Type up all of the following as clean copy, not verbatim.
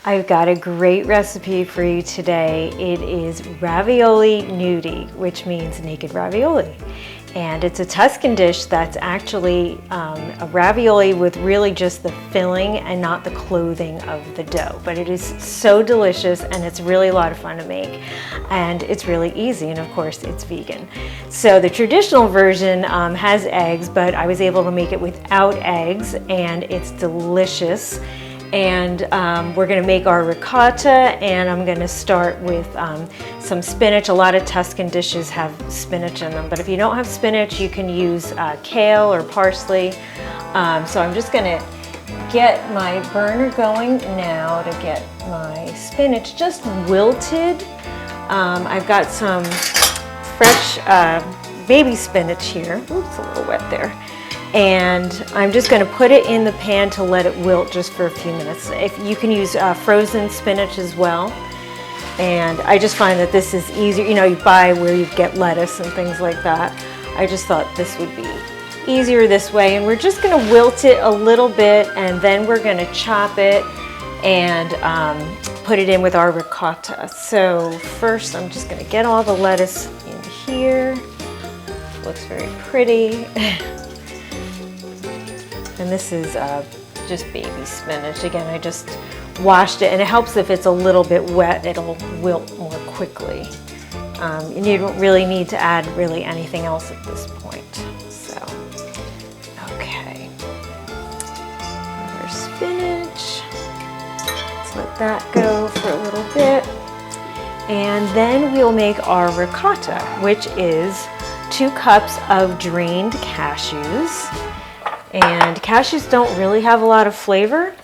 I've got a great recipe for you today. It is Ravioli Gnudi, which means naked ravioli. And it's a Tuscan dish that's actually a ravioli with really just the filling and not the clothing of the dough. But it is so delicious and it's really a lot of fun to make. And it's really easy, and of course it's vegan. So the traditional version has eggs, but I was able to make it without eggs, and it's delicious. And we're gonna make our ricotta, and I'm gonna start with some spinach. A lot of Tuscan dishes have spinach in them, but if you don't have spinach, you can use kale or parsley. So I'm just gonna get my burner going now to get my spinach just wilted. I've got some fresh baby spinach here. Oops, a little wet there. And I'm just going to put it in the pan to let it wilt just for a few minutes. If you can use frozen spinach as well. And I just find that this is easier. You know, you buy where you get lettuce and things like that. I just thought this would be easier this way. And we're just going to wilt it a little bit, and then we're going to chop it and put it in with our ricotta. So first I'm just going to get all the lettuce in here. Looks very pretty. And this is just baby spinach. Again, I just washed it, and it helps if it's a little bit wet, it'll wilt more quickly. And you don't really need to add really anything else at this point. So, okay. Our spinach. Let's let that go for a little bit. And then we'll make our ricotta, which is 2 cups of drained cashews. And cashews don't really have a lot of flavor,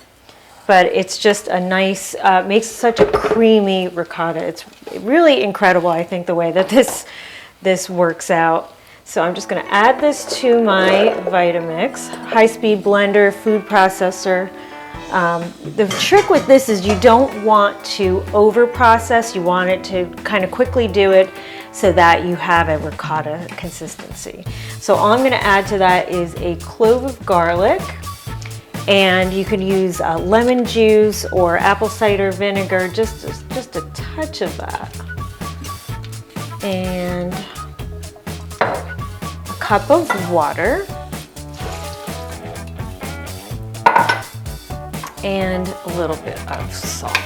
but it's just a nice, makes such a creamy ricotta. It's really incredible, I think, the way that this works out. So I'm just gonna add this to my Vitamix, high-speed blender, food processor. The trick with this is you don't want to over-process, you want it to kind of quickly do it so that you have a ricotta consistency. So all I'm gonna add to that is a clove of garlic, and you can use lemon juice or apple cider vinegar, just a touch of that. And a cup of water. And a little bit of salt.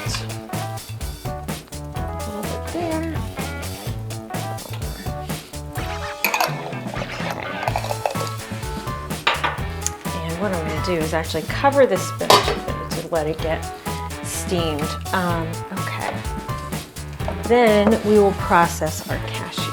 A little bit there. And what I'm going to do is actually cover the spinach a bit to let it get steamed. Okay. Then we will process our cashews.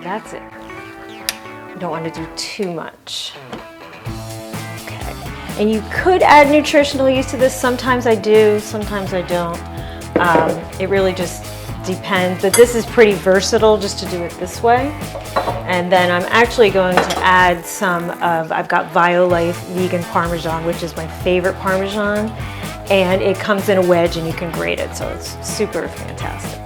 That's it. You don't want to do too much. Okay. And you could add nutritional yeast to this. Sometimes I do, sometimes I don't. It really just depends, but this is pretty versatile just to do it this way. And then I'm actually going to add some of, I've got Violife vegan Parmesan, which is my favorite Parmesan. And it comes in a wedge and you can grate it, so it's super fantastic.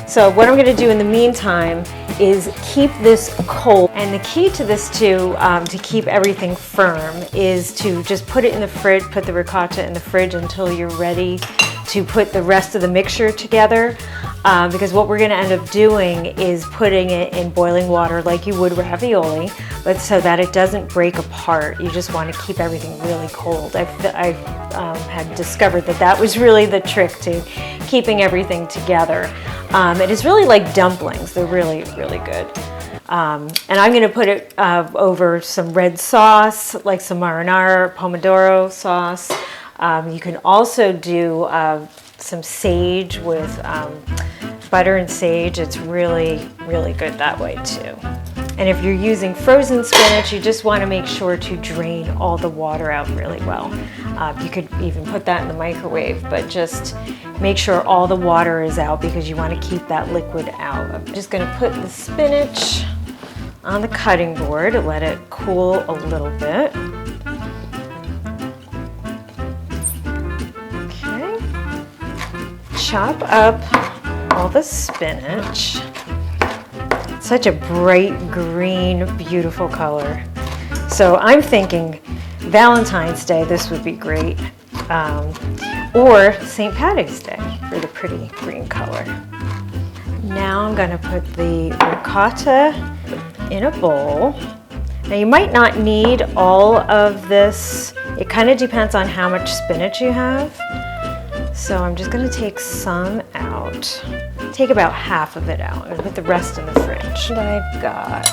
So what I'm going to do in the meantime is keep this cold. And the key to this too, to keep everything firm, is to just put it in the fridge, put the ricotta in the fridge until you're ready to put the rest of the mixture together. Because what we're going to end up doing is putting it in boiling water like you would ravioli, but so that it doesn't break apart. You just want to keep everything really cold. I had discovered that was really the trick to keeping everything together. It is really like dumplings. They're really, really good. And I'm going to put it over some red sauce, like some marinara, pomodoro sauce. You can also do some sage with butter and sage. It's really, really good that way too. And if you're using frozen spinach, you just want to make sure to drain all the water out really well. You could even put that in the microwave, but just make sure all the water is out because you want to keep that liquid out. I'm just going to put the spinach on the cutting board, let it cool a little bit. Okay. Chop up all the spinach. Such a bright green, beautiful color. So I'm thinking Valentine's Day, this would be great. Or St. Patty's Day for the pretty green color. Now I'm going to put the ricotta in a bowl. Now you might not need all of this. It kind of depends on how much spinach you have. So I'm just going to take some out. Take about half of it out and put the rest in the fridge. And I've got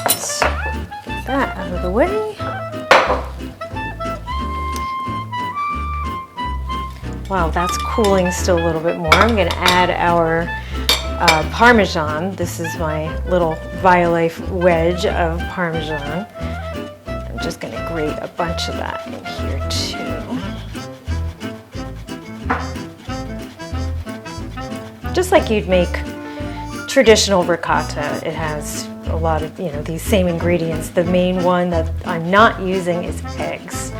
that out of the way. Wow, that's cooling still a little bit more. I'm going to add our Parmesan. This is my little Violife wedge of Parmesan. I'm just going to grate a bunch of that in here too. Just like you'd make traditional ricotta, it has a lot of, these same ingredients. The main one that I'm not using is eggs.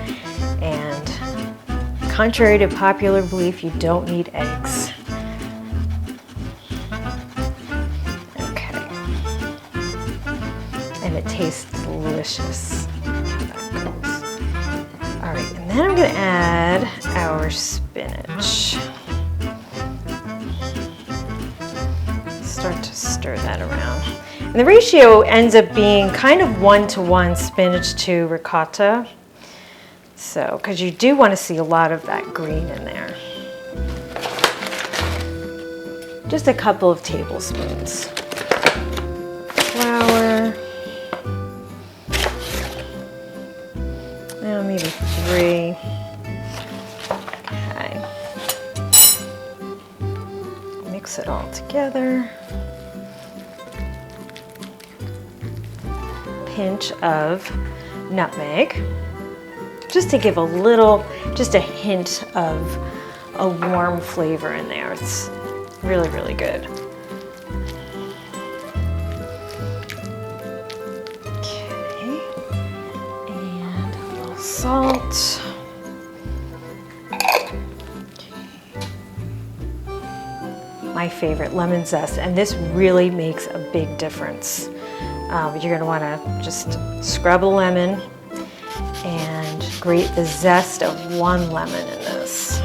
And contrary to popular belief, you don't need eggs. Okay. And it tastes delicious. That goes. All right, and then I'm going to add our spinach. Start to stir that around. And the ratio ends up being kind of 1-to-1 spinach to ricotta. So, because you do want to see a lot of that green in there. Just a couple of tablespoons. Flour. Maybe 3. Okay. Mix it all together. Pinch of nutmeg. Just to give just a hint of a warm flavor in there. It's really, really good. Okay, and a little salt. Okay. My favorite, lemon zest, and this really makes a big difference. You're going to want to just scrub a lemon and grate the zest of 1 lemon in this.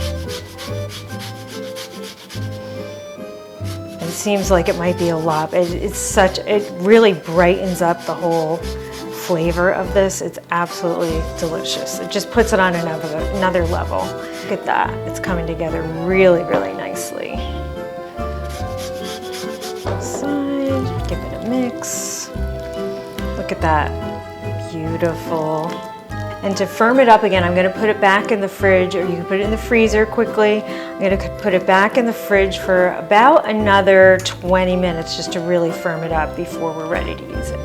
It seems like it might be a lot, but it really brightens up the whole flavor of this. It's absolutely delicious. It just puts it on another level. Look at that. It's coming together really, really nicely. Side, give it a mix. Look at that. Beautiful. And to firm it up again, I'm going to put it back in the fridge, or you can put it in the freezer quickly. I'm going to put it back in the fridge for about another 20 minutes just to really firm it up before we're ready to use it.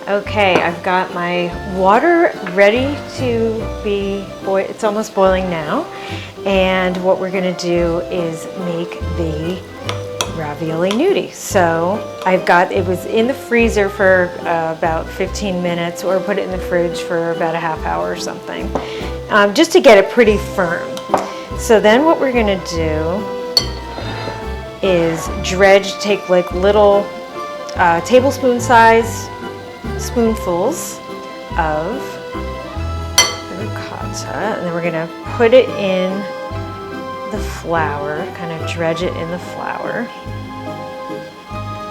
Okay, I've got my water ready to be boiled. It's almost boiling now. And what we're going to do is make the Ravioli Gnudi. So it was in the freezer for about 15 minutes, or put it in the fridge for about a half hour or something, just to get it pretty firm. So then what we're going to do is take like little tablespoon size spoonfuls of ricotta, and then we're going to put it in the flour, kind of dredge it in the flour,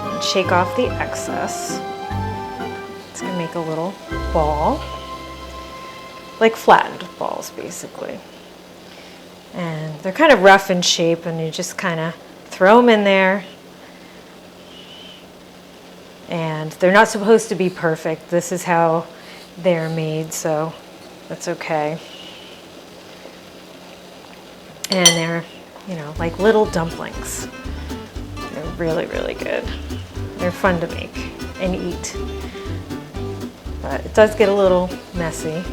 and shake off the excess. It's going to make a little ball, like flattened balls basically. And they're kind of rough in shape, and you just kind of throw them in there. And they're not supposed to be perfect. This is how they're made, so that's okay. And they're, like little dumplings. They're really, really good. They're fun to make and eat. But it does get a little messy. And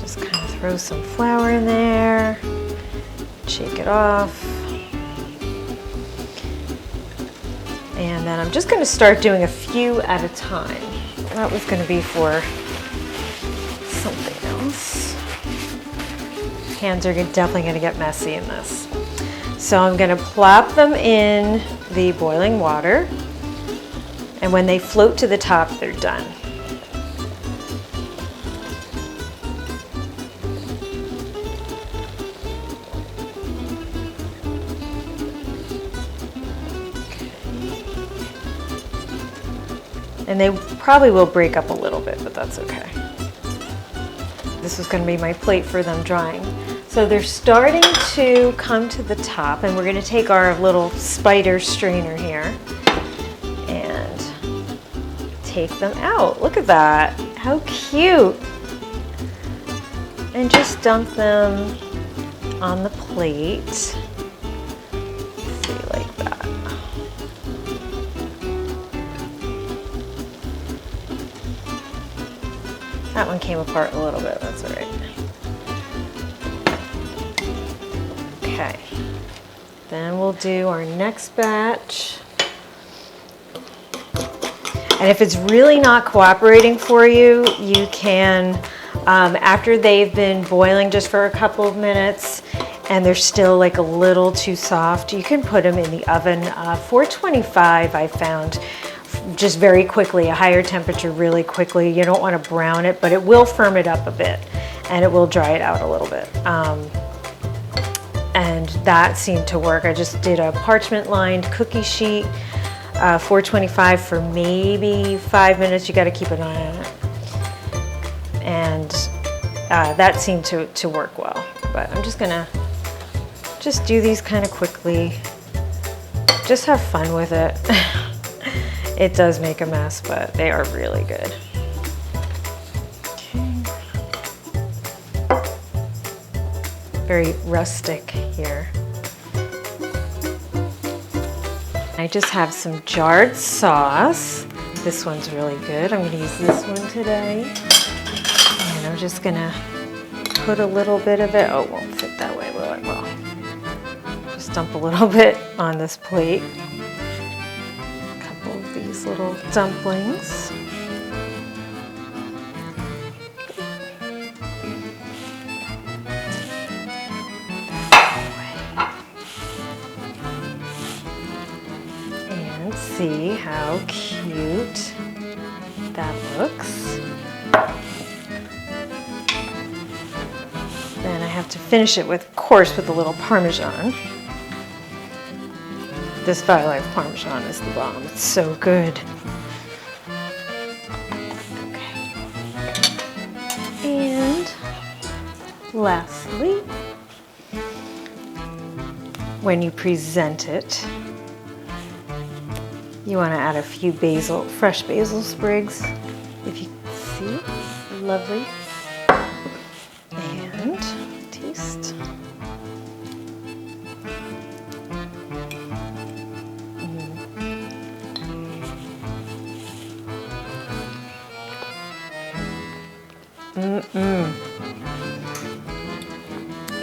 just kind of throw some flour in there. Shake it off. And then I'm just going to start doing a few at a time. That was going to be for something else. Hands are definitely going to get messy in this. So I'm going to plop them in the boiling water, and when they float to the top, they're done. And they probably will break up a little bit, but that's okay. This is going to be my plate for them drying. So they're starting to come to the top, and we're going to take our little spider strainer here and take them out. Look at that. How cute. And just dump them on the plate. See, like that. That one came apart a little bit, that's all right. Okay, then we'll do our next batch. And if it's really not cooperating for you, you can, after they've been boiling just for a couple of minutes and they're still like a little too soft, you can put them in the oven. 425 I found, just very quickly, a higher temperature really quickly. You don't want to brown it, but it will firm it up a bit and it will dry it out a little bit. And that seemed to work. I just did a parchment lined cookie sheet, 425 for maybe 5 minutes. You got to keep an eye on it. And that seemed to work well. But I'm just gonna do these kind of quickly. Just have fun with it. It does make a mess, but they are really good. Okay. Very rustic here. I just have some jarred sauce. This one's really good. I'm gonna use this one today. And I'm just gonna put a little bit of it. Oh, it won't fit that way, will it? Well, just dump a little bit on this plate. These little dumplings. And see how cute that looks. Then I have to finish it with, of course, with a little Parmesan. This Violet Life Parmesan is the bomb. It's so good. Okay. And lastly, when you present it, you want to add a few fresh basil sprigs, if you see. Lovely. And taste.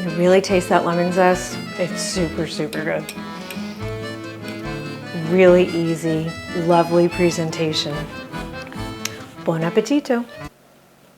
You really taste that lemon zest. It's super, super good. Really easy, lovely presentation. Buon appetito.